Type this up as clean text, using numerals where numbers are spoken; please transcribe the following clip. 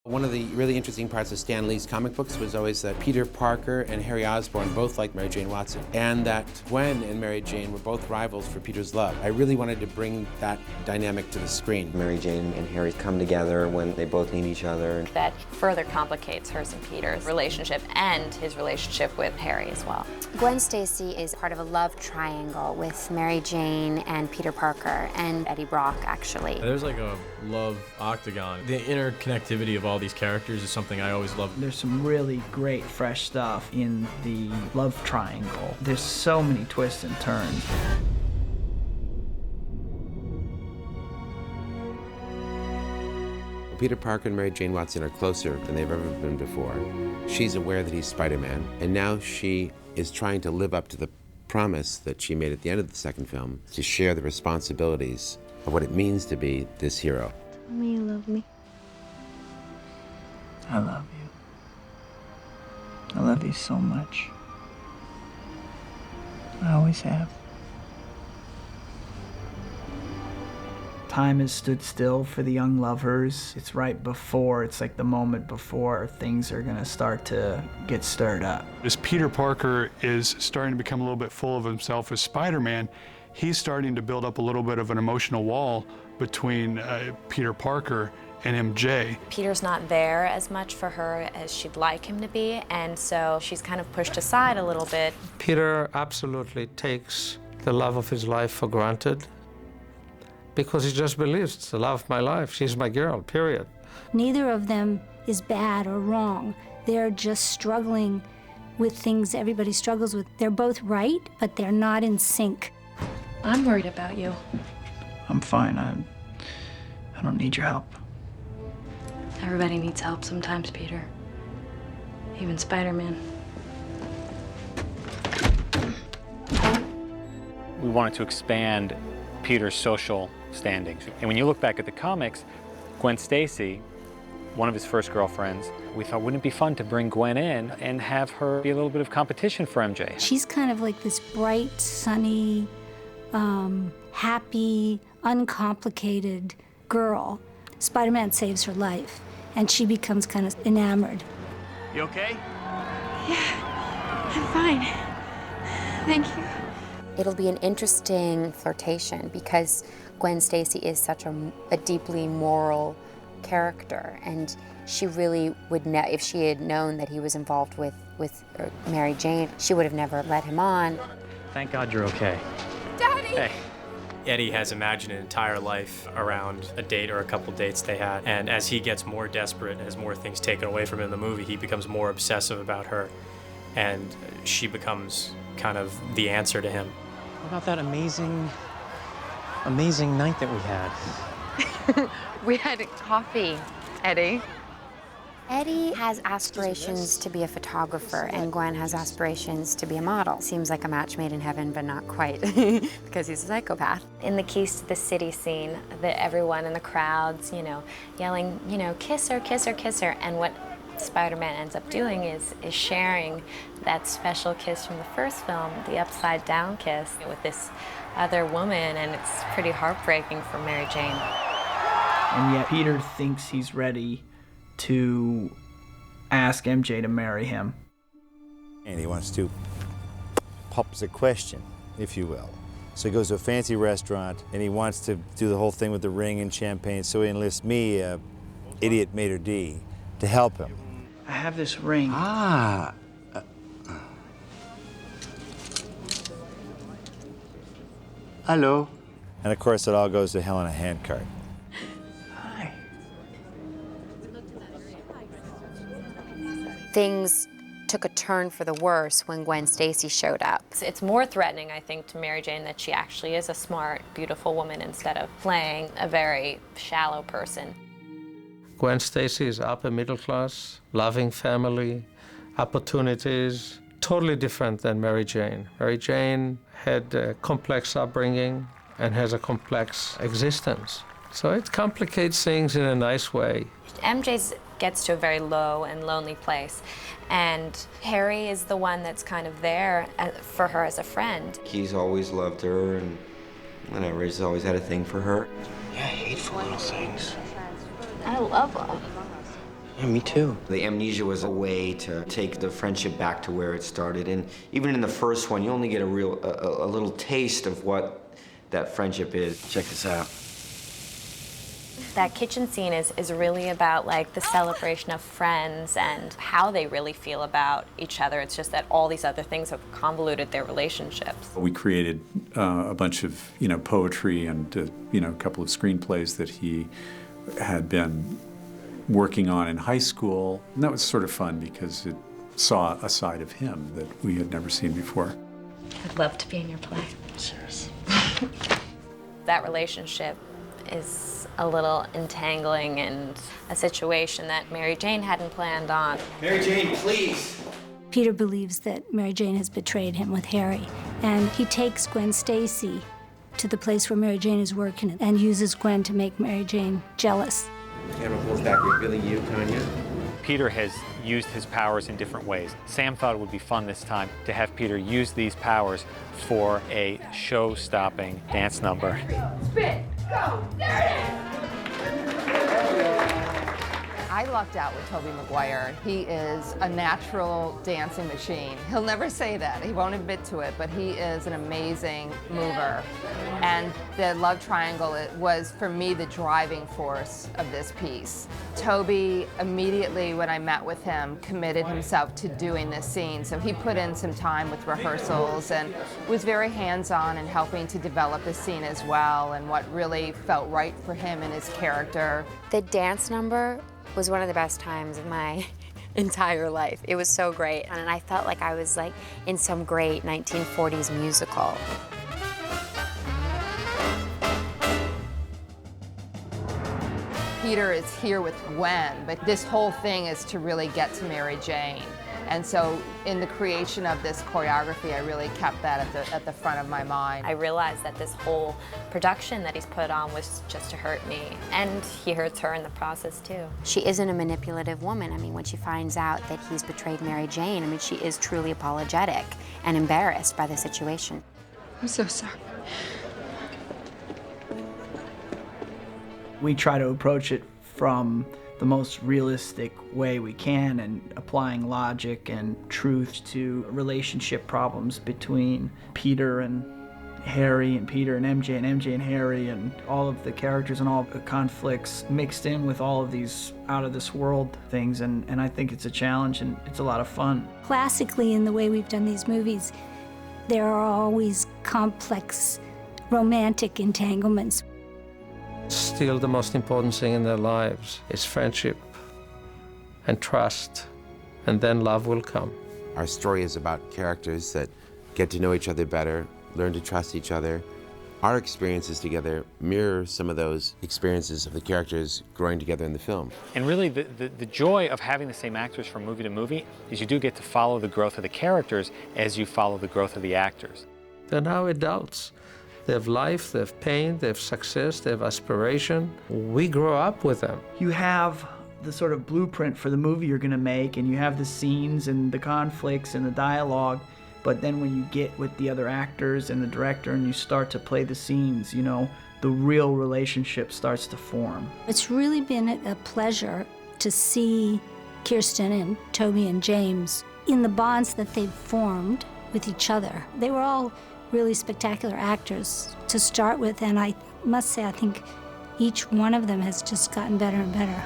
One of the really interesting parts of Stan Lee's comic books was always that Peter Parker and Harry Osborn both liked Mary Jane Watson, and that Gwen and Mary Jane were both rivals for Peter's love. I really wanted to bring that dynamic to the screen. Mary Jane and Harry come together when they both need each other. That further complicates hers and Peter's relationship and his relationship with Harry as well. Gwen Stacy is part of a love triangle with Mary Jane and Peter Parker and Eddie Brock, actually. There's like a love octagon. The interconnectivity of all these characters is something I always loved. There's some really great fresh stuff in the love triangle. There's so many twists and turns. Peter Parker and Mary Jane Watson are closer than they've ever been before. She's aware that he's Spider-Man, and now she is trying to live up to the promise that she made at the end of the second film to share the responsibilities of what it means to be this hero. Tell me you love me. I love you. I love you so much. I always have. Time has stood still for the young lovers. It's right before, it's like the moment before things are gonna start to get stirred up. As Peter Parker is starting to become a little bit full of himself as Spider-Man, he's starting to build up a little bit of an emotional wall between Peter Parker and MJ. Peter's not there as much for her as she'd like him to be, and so she's kind of pushed aside a little bit. Peter absolutely takes the love of his life for granted because he just believes it's the love of my life. She's my girl, period. Neither of them is bad or wrong. They're just struggling with things everybody struggles with. They're both right, but they're not in sync. I'm worried about you. I'm fine. I don't need your help. Everybody needs help sometimes, Peter. Even Spider-Man. We wanted to expand Peter's social standings. And when you look back at the comics, Gwen Stacy, one of his first girlfriends, we thought, wouldn't it be fun to bring Gwen in and have her be a little bit of competition for MJ? She's kind of like this bright, sunny, happy, uncomplicated girl. Spider-Man saves her life, and she becomes kind of enamored. You okay? Yeah, I'm fine. Thank you. It'll be an interesting flirtation because Gwen Stacy is such a deeply moral character, and she really would know, if she had known that he was involved with Mary Jane, she would have never let him on. Thank God you're okay. Daddy! Hey. Eddie has imagined an entire life around a date or a couple dates they had, and as he gets more desperate, as more things taken away from him in the movie, he becomes more obsessive about her, and she becomes kind of the answer to him. What about that amazing night that we had? We had coffee, Eddie. Eddie has aspirations to be a photographer, and Gwen has aspirations to be a model. Seems like a match made in heaven, but not quite, because he's a psychopath. In the Keys to the City scene, everyone in the crowds, yelling, kiss her, kiss her, kiss her. And what Spider-Man ends up doing is sharing that special kiss from the first film, the upside-down kiss, with this other woman, and it's pretty heartbreaking for Mary Jane. And yet Peter thinks he's ready to ask MJ to marry him. And he wants to pop the question, if you will. So he goes to a fancy restaurant, and he wants to do the whole thing with the ring and champagne, so he enlists me, idiot maitre d', to help him. I have this ring. Ah. Hello. And of course, it all goes to hell in a handcart. Hi. Things took a turn for the worse when Gwen Stacy showed up. It's more threatening, I think, to Mary Jane that she actually is a smart, beautiful woman instead of playing a very shallow person. Gwen Stacy is upper middle class, loving family, opportunities, totally different than Mary Jane. Mary Jane had a complex upbringing and has a complex existence. So it complicates things in a nice way. MJ gets to a very low and lonely place, and Harry is the one that's kind of there for her as a friend. He's always loved her, and whatever, he's always had a thing for her. Yeah, hateful little things. I love love. Yeah, me too. The amnesia was a way to take the friendship back to where it started. And even in the first one, you only get a little taste of what that friendship is. Check this out. That kitchen scene is really about like the celebration of friends and how they really feel about each other. It's just that all these other things have convoluted their relationships. We created a bunch of, poetry and, a couple of screenplays that he had been working on in high school. And that was sort of fun because it saw a side of him that we had never seen before. I'd love to be in your play. Cheers. That relationship is a little entangling and a situation that Mary Jane hadn't planned on. Mary Jane, please. Peter believes that Mary Jane has betrayed him with Harry, and he takes Gwen Stacy to the place where Mary Jane is working and uses Gwen to make Mary Jane jealous. The camera pulls back, revealing you, Tanya. Peter has used his powers in different ways. Sam thought it would be fun this time to have Peter use these powers for a show-stopping dance number. Spin, go, there it is! I lucked out with Tobey Maguire. He is a natural dancing machine. He'll never say that. He won't admit to it, but he is an amazing mover. And the love triangle was, for me, the driving force of this piece. Tobey, immediately when I met with him, committed himself to doing this scene. So he put in some time with rehearsals and was very hands-on in helping to develop the scene as well and what really felt right for him and his character. The dance number was one of the best times of my entire life. It was so great, and I felt like I was like in some great 1940s musical. Peter is here with Gwen, but this whole thing is to really get to Mary Jane. And so in the creation of this choreography, I really kept that at the front of my mind. I realized that this whole production that he's put on was just to hurt me, and he hurts her in the process too. She isn't a manipulative woman. I mean, when she finds out that he's betrayed Mary Jane, I mean, she is truly apologetic and embarrassed by the situation. I'm so sorry. We try to approach it from the most realistic way we can and applying logic and truth to relationship problems between Peter and Harry and Peter and MJ and Harry and all of the characters and all the conflicts mixed in with all of these out of this world things, and I think it's a challenge and it's a lot of fun. Classically, in the way we've done these movies, there are always complex romantic entanglements. Still, the most important thing in their lives is friendship and trust, and then love will come. Our story is about characters that get to know each other better, learn to trust each other. Our experiences together mirror some of those experiences of the characters growing together in the film. And really, the joy of having the same actors from movie to movie is you do get to follow the growth of the characters as you follow the growth of the actors. They're now adults. They have life, they have pain, they have success, they have aspiration. We grow up with them. You have the sort of blueprint for the movie you're going to make, and you have the scenes and the conflicts and the dialogue, but then when you get with the other actors and the director and you start to play the scenes, you know, the real relationship starts to form. It's really been a pleasure to see Kirsten and Tobey and James in the bonds that they've formed with each other. They were all really spectacular actors to start with, and I must say I think each one of them has just gotten better and better.